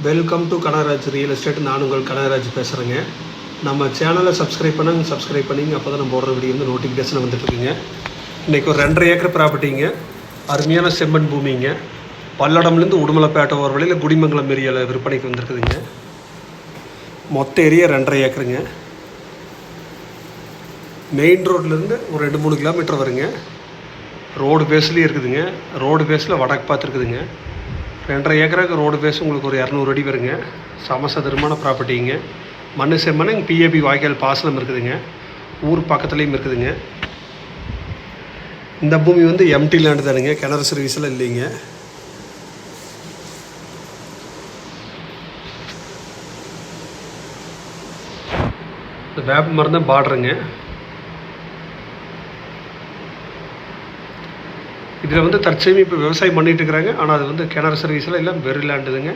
Welcome to Kanagaraj real estate. நான் உங்கள் கனகராஜ் பேசுகிறேங்க. நம்ம சேனலை சப்ஸ்கிரைப் பண்ணிங்க. அப்போ தான் நம்ம போடுற வீடியோ வந்து நோட்டிஃபிகேஷன் வந்துட்டுருக்குங்க. இன்றைக்கி ஒரு 2.5 ஏக்கர் ப்ராப்பர்ட்டிங்க. அருமையான செம்மண் பூமிங்க. பல்லடம்லேருந்து உடுமலைப்பேட்டை ஒரு வழியில் குடிமங்கலம் ஏரியாவில் விற்பனைக்கு வந்துருக்குதுங்க. மொத்த ஏரியா 2.5 ஏக்கருங்க. மெயின் ரோட்லேருந்து ஒரு 2-3 கிலோமீட்டர் வருங்க. ரோடு பேஸ்லேயே இருக்குதுங்க. ரோடு பேஸில் வடக்கு பார்த்துருக்குதுங்க. 2.5 ஏக்கருக்கு ரோடு பேஸ் உங்களுக்கு ஒரு 200 அடி வருங்க. சமசதுரமான ப்ராப்பர்ட்டிங்க. மண் செம்மண் பிஏபி வாய்க்கால் பாசனம் இருக்குதுங்க. ஊர் பக்கத்துலேயும் இருக்குதுங்க. இந்த பூமி வந்து எம்டி லேண்டு தானுங்க, கிணறு சர்வீஸில் இல்லைங்க. இந்த வேப்ப மரம் தான் பார்டருங்க. இதில் வந்து தற்சமயம் இப்போ விவசாயம் பண்ணிகிட்டு இருக்கிறாங்க. ஆனால் அது வந்து கிணறு சர்வீஸில் இல்லை, வெறு லேண்டுதுங்க.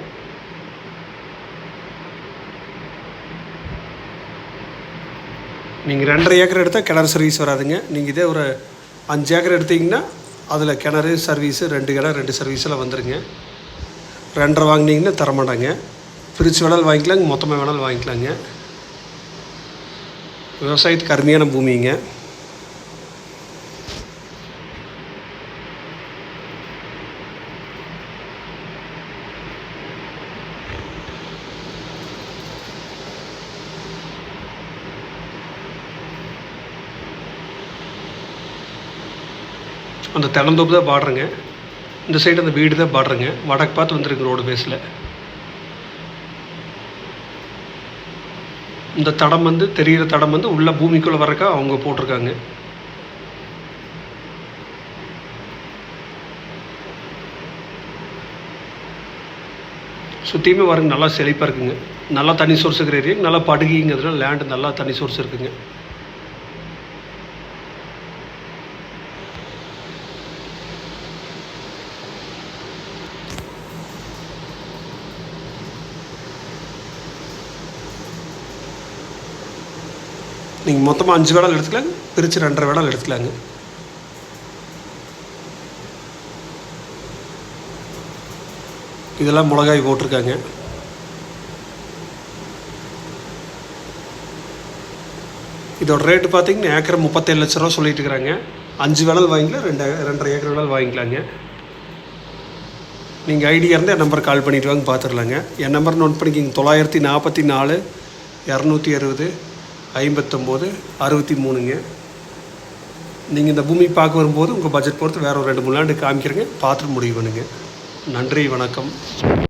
நீங்கள் 2.5 ஏக்கர் எடுத்தால் கிணறு சர்வீஸ் வராதுங்க. நீங்கள் இதே ஒரு 5 ஏக்கர் எடுத்திங்கன்னா அதில் கிணறு சர்வீஸு 2 கிணறு 2 சர்வீஸில் வந்துடுங்க. 2.5 வாங்கினீங்கன்னா தரமாட்டாங்க. பிரித்து வேணாலும் வாங்கிக்கலாங்க, மொத்தமாக வேணாலும் வாங்கிக்கலாங்க. விவசாயத்துக்கு அருமையான பூமிங்க. அந்த தென்னந்தோப்பு தான் பார்டருங்க. இந்த சைடு அந்த வீடு தான் பார்டருங்க. வடக்கு பார்த்து வந்துருக்கு ரோடு பேஸில். இந்த தடம் வந்து தெரிகிற தடம் வந்து உள்ள பூமிக்குள்ளே வரக்கா அவங்க போட்டிருக்காங்க. சுற்றியுமே வருங்க, நல்லா செழிப்பாக இருக்குங்க. நல்லா தண்ணி சோர்ஸ் இருக்கிற ஏரியா, நல்லா படுகிங்கிறதுனால லேண்டு நல்லா தண்ணி சோர்ஸ் இருக்குங்க. நீங்கள் மொத்தமாக 5 வேடால் எடுத்துக்கலாங்க, பிரித்து 2.5 வேடால் எடுத்துக்கலாங்க. இதெல்லாம் மிளகாய் போட்டிருக்காங்க. இதோட ரேட்டு பார்த்தீங்கன்னா ஏக்கர் 37 லட்ச ரூபா சொல்லிட்டு இருக்கிறாங்க. 5 வேடால் வாங்கிக்கலாம், 2.5 ஏக்கர் வேடால் வாங்கிக்கலாங்க. நீங்கள் ஐடியா இருந்தால் என் நம்பர் கால் பண்ணிவிட்டு வாங்க, பார்த்துடலாங்க. என் நம்பர் நோட் பண்ணிக்கிங்க. 944 260 59 63ங்க. நீங்கள் இந்த பூமி பார்க்க வரும்போது உங்கள் பட்ஜெட் பொறுத்து வேறு ஒரு 2-3 லேண்டு காமிக்கிறேங்க. பார்த்துட்டு முடிவு பண்ணுங்கள். நன்றி, வணக்கம்.